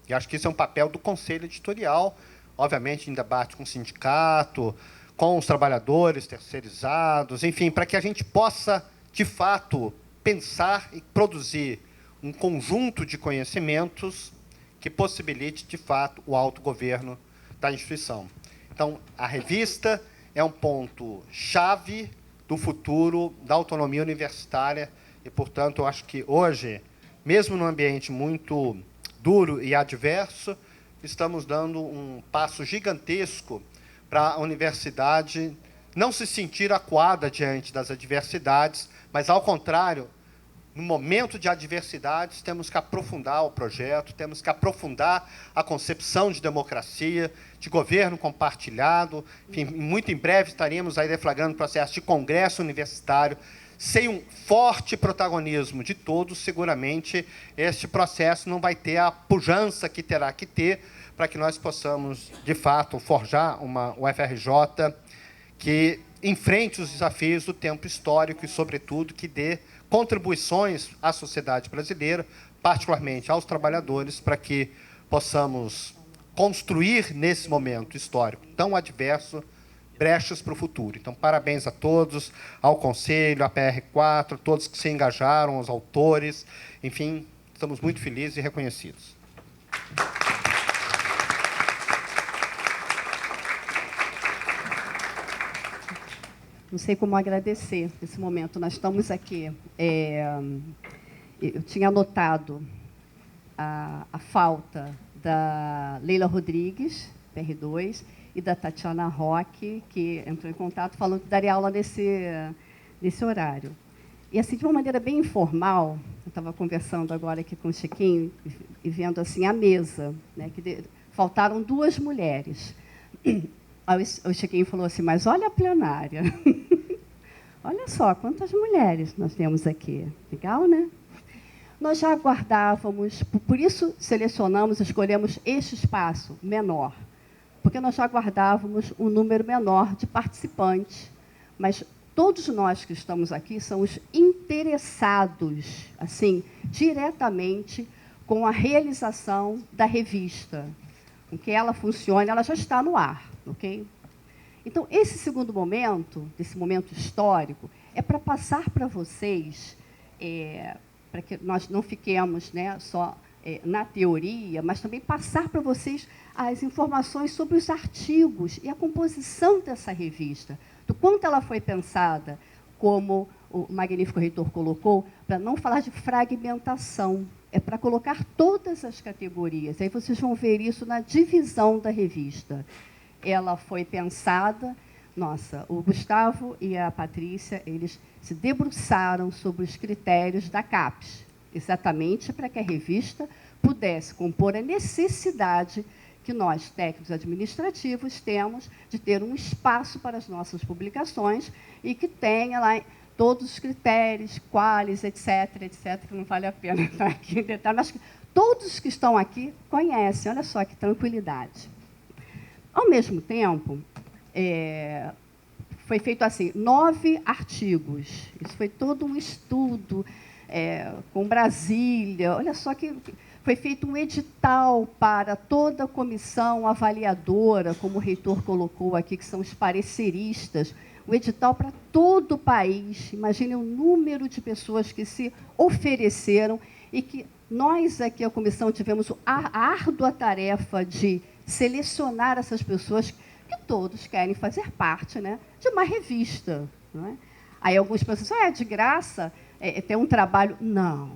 S6: E acho que isso é um papel do Conselho Editorial, obviamente em debate com o sindicato, com os trabalhadores terceirizados, enfim, para que a gente possa, de fato, pensar e produzir um conjunto de conhecimentos que possibilite, de fato, o autogoverno da instituição. Então, a revista é um ponto-chave do futuro da autonomia universitária e, portanto, eu acho que hoje, mesmo num ambiente muito duro e adverso, estamos dando um passo gigantesco para a universidade não se sentir acuada diante das adversidades, mas, ao contrário, no momento de adversidades, temos que aprofundar o projeto, temos que aprofundar a concepção de democracia, de governo compartilhado. Enfim, muito em breve estaremos aí deflagrando o processo de congresso universitário. Sem um forte protagonismo de todos, seguramente este processo não vai ter a pujança que terá que ter para que nós possamos, de fato, forjar uma UFRJ que enfrente os desafios do tempo histórico e, sobretudo, que dê contribuições à sociedade brasileira, particularmente aos trabalhadores, para que possamos construir, nesse momento histórico tão adverso, brechas para o futuro. Então, parabéns a todos, ao Conselho, à PR4, todos que se engajaram, aos autores. Enfim, estamos muito felizes e reconhecidos.
S1: Não sei como agradecer esse momento. Nós estamos aqui. Eu tinha anotado a falta da Leila Rodrigues, PR2, e da Tatiana Roque, que entrou em contato falando que daria aula nesse horário. E, assim, de uma maneira bem informal, eu estava conversando agora aqui com o Chiquinho e vendo assim, a mesa, né, faltaram 2 mulheres. Aí o Chiquinho falou assim, mas olha a plenária. Olha só, quantas mulheres nós temos aqui. Legal, né? Nós já aguardávamos, por isso selecionamos, escolhemos este espaço menor, porque nós já aguardávamos um número menor de participantes, mas todos nós que estamos aqui somos interessados, assim, diretamente com a realização da revista, com que ela funcione, ela já está no ar, ok? Então, esse segundo momento, esse momento histórico, é para passar para vocês, para que nós não fiquemos, né, só na teoria, mas também passar para vocês as informações sobre os artigos e a composição dessa revista, do quanto ela foi pensada, como o magnífico reitor colocou, para não falar de fragmentação, é para colocar todas as categorias. Aí vocês vão ver isso na divisão da revista. Ela foi pensada, nossa, o Gustavo e a Patrícia, eles se debruçaram sobre os critérios da CAPES, exatamente para que a revista pudesse compor a necessidade que nós, técnicos administrativos, temos de ter um espaço para as nossas publicações e que tenha lá todos os critérios, quais, etc., que não vale a pena estar aqui em detalhe, mas que todos que estão aqui conhecem, olha só que tranquilidade. Ao mesmo tempo, foi feito assim, 9 artigos. Isso foi todo um estudo com Brasília. Olha só que foi feito um edital para toda a comissão avaliadora, como o reitor colocou aqui, que são os pareceristas, um edital para todo o país. Imaginem o número de pessoas que se ofereceram e que nós aqui, a comissão, tivemos a árdua tarefa de selecionar essas pessoas que todos querem fazer parte, né, de uma revista. Não é? Aí alguns pensam, é de graça, ter um trabalho. Não.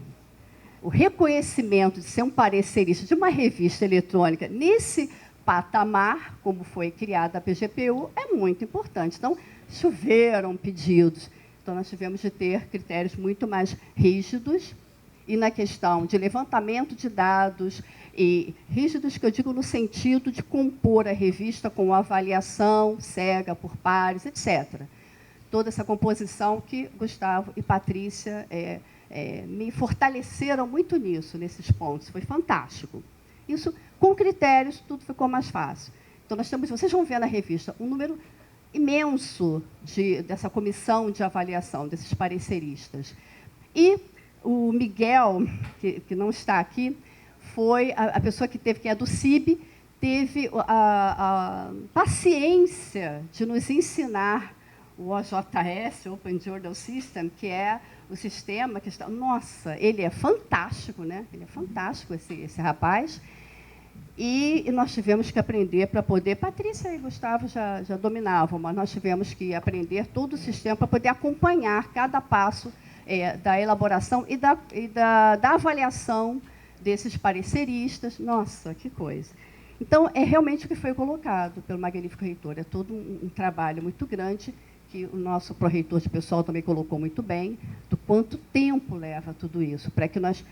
S1: O reconhecimento de ser um parecerista de uma revista eletrônica nesse patamar, como foi criada a PGPU, é muito importante. Então, choveram pedidos. Então, nós tivemos de ter critérios muito mais rígidos e na questão de levantamento de dados, e rígidos que eu digo no sentido de compor a revista com avaliação cega por pares, etc. Toda essa composição que Gustavo e Patrícia me fortaleceram muito nisso, nesses pontos. Foi fantástico. Isso, com critérios, tudo ficou mais fácil. Então, nós temos, vocês vão ver na revista, um número imenso dessa comissão de avaliação, desses pareceristas. E o Miguel, que não está aqui, foi a pessoa que é do CIB, teve a paciência de nos ensinar o OJS, Open Journal System, que é o sistema que está... Nossa, ele é fantástico, né? Ele é fantástico, esse rapaz. E nós tivemos que aprender para poder... Patrícia e Gustavo já dominavam, mas nós tivemos que aprender todo o sistema para poder acompanhar cada passo da elaboração e da avaliação desses pareceristas. Nossa, que coisa! Então, é realmente o que foi colocado pelo magnífico reitor. É todo um trabalho muito grande, que o nosso pró-reitor de pessoal também colocou muito bem, do quanto tempo leva tudo isso, para que nós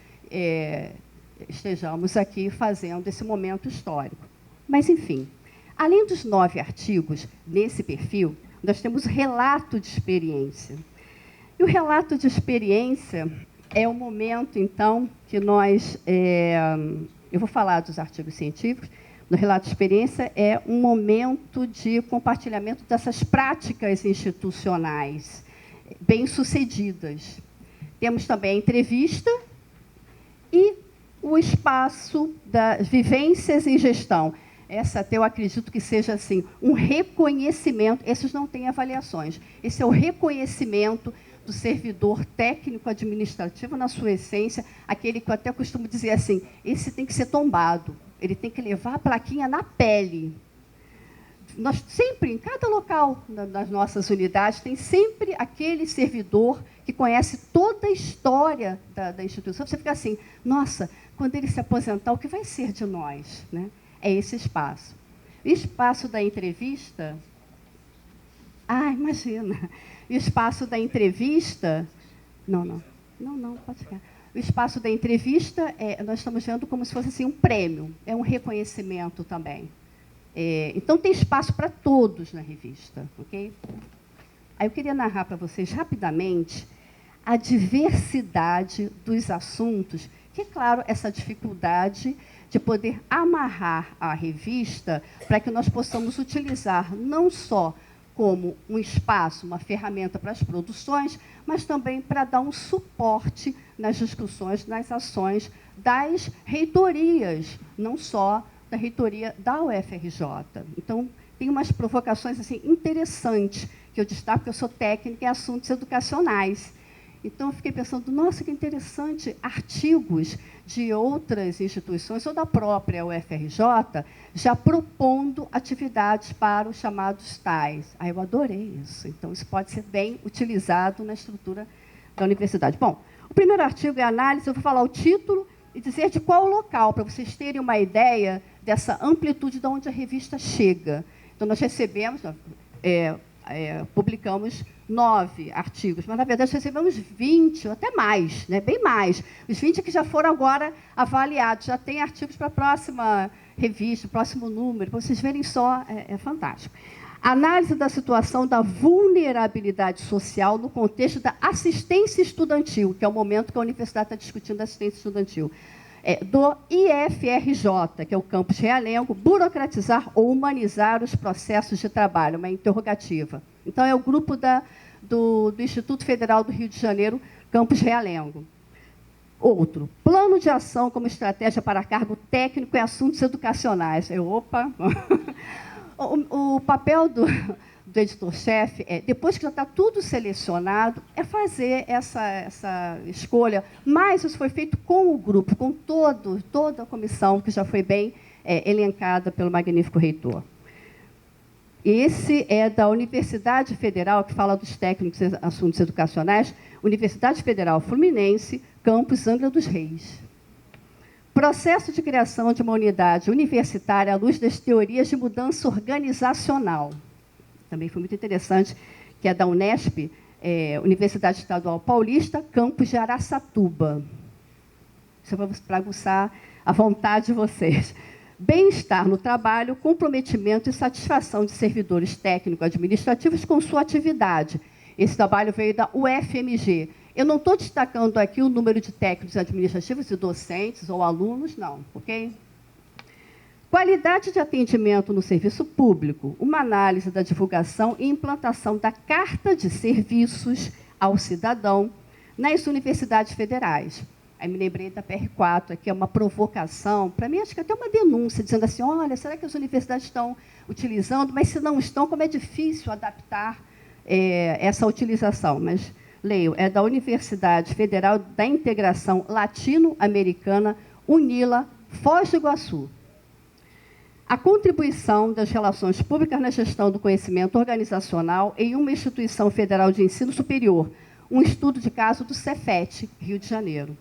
S1: estejamos aqui fazendo esse momento histórico. Mas, enfim, além dos 9 artigos nesse perfil, nós temos relato de experiência. E o relato de experiência é o momento, então, que nós... eu vou falar dos artigos científicos. No relato de experiência é um momento de compartilhamento dessas práticas institucionais bem-sucedidas. Temos também a entrevista e o espaço das vivências em gestão. Essa até eu acredito que seja assim, um reconhecimento. Esses não têm avaliações. Esse é o reconhecimento do servidor técnico-administrativo na sua essência, aquele que eu até costumo dizer assim, esse tem que ser tombado, ele tem que levar a plaquinha na pele. Nós sempre, em cada local das nossas unidades, tem sempre aquele servidor que conhece toda a história da instituição. Você fica assim, nossa, quando ele se aposentar, o que vai ser de nós? Né? É esse espaço. O espaço da entrevista... imagina! O espaço da entrevista... Não, pode ficar. O espaço da entrevista, nós estamos vendo como se fosse assim, um prêmio, é um reconhecimento também. Então, tem espaço para todos na revista. Okay? Aí eu queria narrar para vocês, rapidamente, a diversidade dos assuntos, que, é claro, essa dificuldade de poder amarrar a revista para que nós possamos utilizar não só como um espaço, uma ferramenta para as produções, mas também para dar um suporte nas discussões, nas ações das reitorias, não só da reitoria da UFRJ. Então, tem umas provocações assim, interessantes, que eu destaco, porque eu sou técnica em assuntos educacionais. Então, eu fiquei pensando, nossa, que interessante, artigos de outras instituições, ou da própria UFRJ, já propondo atividades para os chamados TAIs. Eu adorei isso. Então, isso pode ser bem utilizado na estrutura da universidade. Bom, o primeiro artigo é análise, eu vou falar o título e dizer de qual local, para vocês terem uma ideia dessa amplitude de onde a revista chega. Então, nós recebemos, publicamos 9 artigos, mas, na verdade, recebemos 20, ou até mais, né? Bem mais. Os 20 que já foram agora avaliados, já tem artigos para a próxima revista, próximo número, para vocês verem só, é fantástico. Análise da situação da vulnerabilidade social no contexto da assistência estudantil, que é o momento que a universidade está discutindo a assistência estudantil. Do IFRJ, que é o Campus Realengo, burocratizar ou humanizar os processos de trabalho, uma interrogativa. Então, é o grupo do Instituto Federal do Rio de Janeiro, Campus Realengo. Outro, plano de ação como estratégia para cargo técnico em assuntos educacionais. Opa! O papel do editor-chefe, depois que já está tudo selecionado, é fazer essa escolha. Mas isso foi feito com o grupo, com toda a comissão, que já foi bem elencada pelo magnífico reitor. Esse é da Universidade Federal, que fala dos técnicos em assuntos educacionais, Universidade Federal Fluminense, campus Angra dos Reis. Processo de criação de uma unidade universitária à luz das teorias de mudança organizacional. Também foi muito interessante, que é da Unesp, Universidade Estadual Paulista, campus de Araçatuba. Isso é para aguçar a vontade de vocês. Bem-estar no trabalho, comprometimento e satisfação de servidores técnico-administrativos com sua atividade. Esse trabalho veio da UFMG. Eu não estou destacando aqui o número de técnicos administrativos e docentes ou alunos, não, ok? Qualidade de atendimento no serviço público, uma análise da divulgação e implantação da Carta de Serviços ao Cidadão nas universidades federais. Aí me lembrei da PR4, aqui é uma provocação, para mim acho que até uma denúncia, dizendo assim, olha, será que as universidades estão utilizando? Mas se não estão, como é difícil adaptar essa utilização. Mas leio, é da Universidade Federal da Integração Latino-Americana, UNILA, Foz do Iguaçu. A contribuição das relações públicas na gestão do conhecimento organizacional em uma instituição federal de ensino superior, um estudo de caso do Cefet, Rio de Janeiro.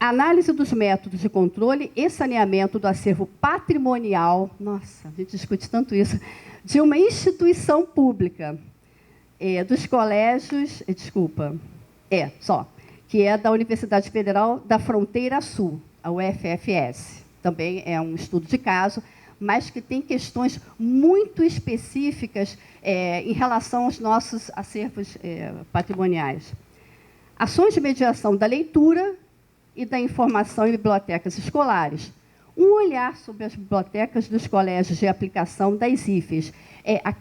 S1: Análise dos métodos de controle e saneamento do acervo patrimonial, nossa, a gente discute tanto isso, de uma instituição pública, dos colégios, que é da Universidade Federal da Fronteira Sul, a UFFS. Também é um estudo de caso, mas que tem questões muito específicas em relação aos nossos acervos patrimoniais. Ações de mediação da leitura e da informação em bibliotecas escolares. Um olhar sobre as bibliotecas dos colégios de aplicação das IFES.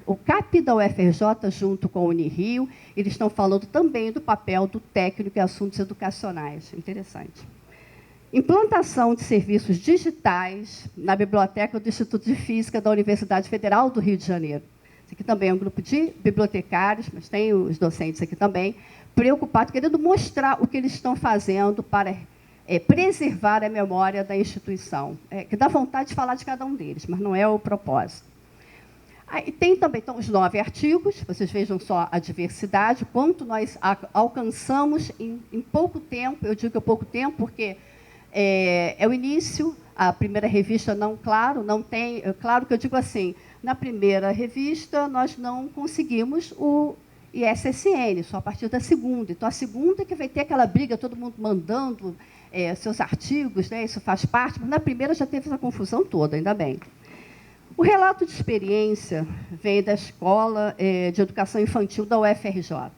S1: O CAP da UFRJ, junto com a Unirio, eles estão falando também do papel do técnico em assuntos educacionais. Interessante. Implantação de serviços digitais na biblioteca do Instituto de Física da Universidade Federal do Rio de Janeiro. Esse aqui também é um grupo de bibliotecários, mas tem os docentes aqui também, preocupados, querendo mostrar o que eles estão fazendo para preservar a memória da instituição. Que dá vontade de falar de cada um deles, mas não é o propósito. Aí tem também os 9 artigos, vocês vejam só a diversidade, quanto nós alcançamos em pouco tempo. Eu digo pouco tempo porque é o início, a primeira revista não tem, claro que eu digo assim, na primeira revista nós não conseguimos o ISSN, só a partir da segunda. Então, a segunda que vai ter aquela briga, todo mundo mandando seus artigos, né, isso faz parte, mas na primeira já teve essa confusão toda, ainda bem. O relato de experiência vem da Escola de Educação Infantil da UFRJ.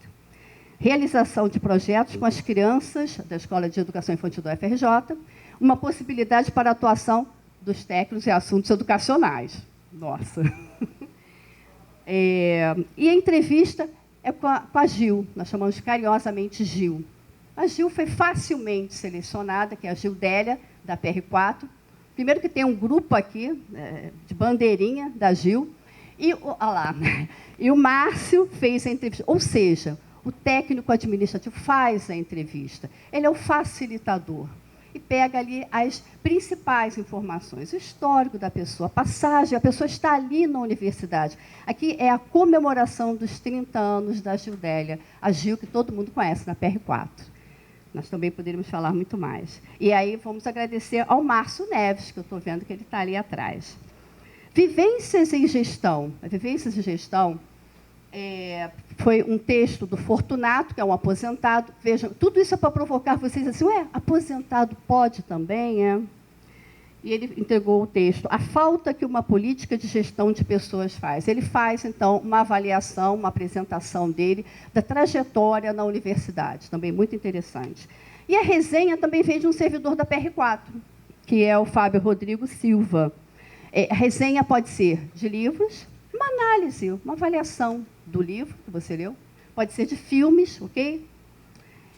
S1: Realização de projetos com as crianças da Escola de Educação Infantil da UFRJ, uma possibilidade para a atuação dos técnicos em assuntos educacionais. Nossa! E a entrevista é com a Gil, nós chamamos carinhosamente Gil. A Gil foi facilmente selecionada, que é a Gildélia, da PR4. Primeiro que tem um grupo aqui, de bandeirinha da Gil, e o Márcio fez a entrevista. Ou seja, o técnico administrativo faz a entrevista. Ele é o facilitador. E pega ali as principais informações, o histórico da pessoa, a passagem, a pessoa está ali na universidade. Aqui é a comemoração dos 30 anos da Gildélia, a Gil, que todo mundo conhece, na PR4. Nós também poderíamos falar muito mais. E aí vamos agradecer ao Márcio Neves, que eu estou vendo que ele está ali atrás. Vivências em gestão. A Vivências em gestão foi um texto do Fortunato, que é um aposentado. Vejam, tudo isso é para provocar vocês assim, aposentado pode também, E ele entregou o texto. A falta que uma política de gestão de pessoas faz. Ele faz, então, uma avaliação, uma apresentação dele, da trajetória na universidade, também muito interessante. E a resenha também veio de um servidor da PR4, que é o Fábio Rodrigo Silva. A resenha pode ser de livros, uma análise, uma avaliação do livro que você leu, pode ser de filmes, ok?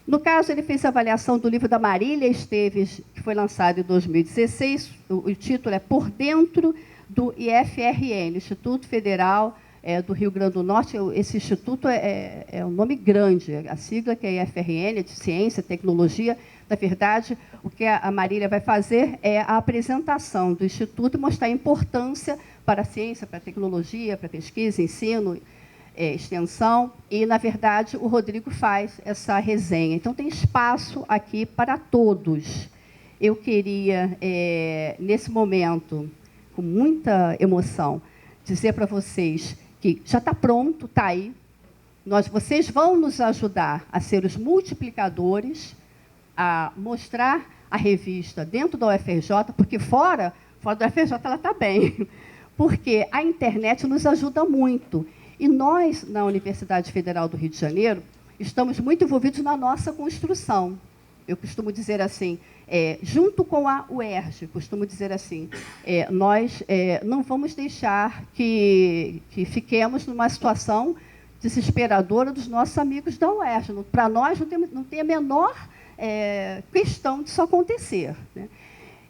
S1: No caso, ele fez a avaliação do livro da Marília Esteves, que foi lançado em 2016. O título é Por Dentro do IFRN, Instituto Federal do Rio Grande do Norte. Esse instituto é um nome grande, a sigla que é IFRN, é de Ciência, Tecnologia. Na verdade, o que a Marília vai fazer é a apresentação do instituto e mostrar a importância para a ciência, para a tecnologia, para a pesquisa, ensino, extensão, e, na verdade, o Rodrigo faz essa resenha. Então, tem espaço aqui para todos. Eu queria, nesse momento, com muita emoção, dizer para vocês que já está pronto, está aí. Vocês vão nos ajudar a ser os multiplicadores, a mostrar a revista dentro da UFRJ, porque fora da UFRJ ela está bem, porque a internet nos ajuda muito. E nós, na Universidade Federal do Rio de Janeiro, estamos muito envolvidos na nossa construção. Eu costumo dizer assim, junto com a UERJ, costumo dizer assim, nós não vamos deixar que fiquemos numa situação desesperadora dos nossos amigos da UERJ. Para nós, não tem a menor questão disso acontecer, né?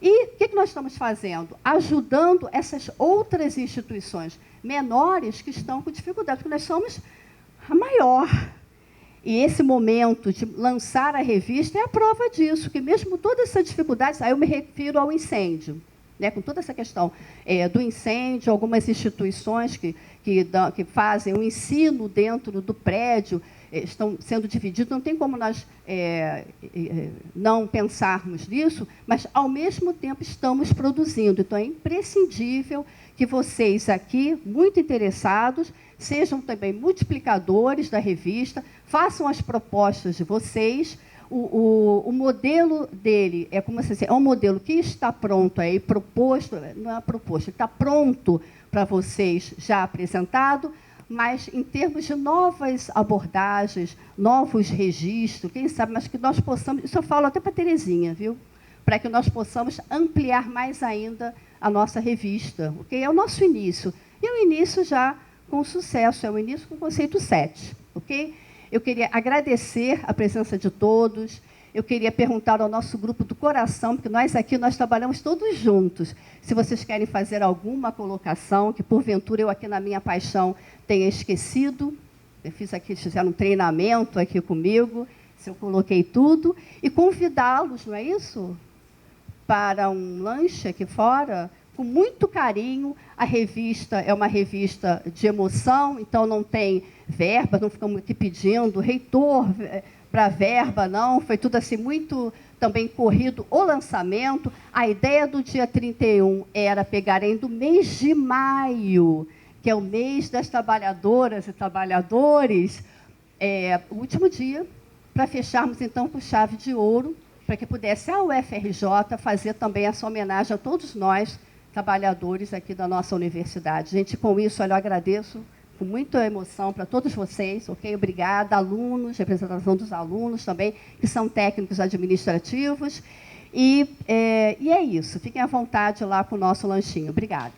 S1: E o que nós estamos fazendo? Ajudando essas outras instituições menores que estão com dificuldade, porque nós somos a maior. E esse momento de lançar a revista é a prova disso, que mesmo toda essa dificuldade, aí eu me refiro ao incêndio, né, com toda essa questão do incêndio, algumas instituições que fazem o ensino dentro do prédio, estão sendo divididos, não tem como nós não pensarmos nisso, mas, ao mesmo tempo, estamos produzindo. Então, é imprescindível que vocês aqui, muito interessados, sejam também multiplicadores da revista, façam as propostas de vocês. O modelo dele é como se é um modelo que está pronto aí, proposto, não é proposto, está pronto para vocês, já apresentado, mas em termos de novas abordagens, novos registros, quem sabe, mas que nós possamos, isso eu falo até para a Terezinha, viu? Para que nós possamos ampliar mais ainda a nossa revista, ok? É o nosso início. E o início já com sucesso, é o início com o conceito 7, ok? Eu queria agradecer a presença de todos. Eu queria perguntar ao nosso grupo do coração, porque nós aqui nós trabalhamos todos juntos. Se vocês querem fazer alguma colocação, que porventura eu aqui na minha paixão tenha esquecido, fizeram um treinamento aqui comigo, se eu coloquei tudo, e convidá-los, não é isso? Para um lanche aqui fora, com muito carinho. A revista é uma revista de emoção, então não tem verba, não ficamos aqui pedindo, reitor, para verba, não. Foi tudo assim muito também corrido o lançamento. A ideia do dia 31 era pegarem do mês de maio, que é o mês das trabalhadoras e trabalhadores, o último dia, para fecharmos, então, com chave de ouro, para que pudesse a UFRJ fazer também essa homenagem a todos nós, trabalhadores aqui da nossa universidade. Gente, com isso, eu agradeço com muita emoção para todos vocês, ok? Obrigada, alunos, representação dos alunos também, que são técnicos administrativos. E é isso. Fiquem à vontade lá com o nosso lanchinho. Obrigada.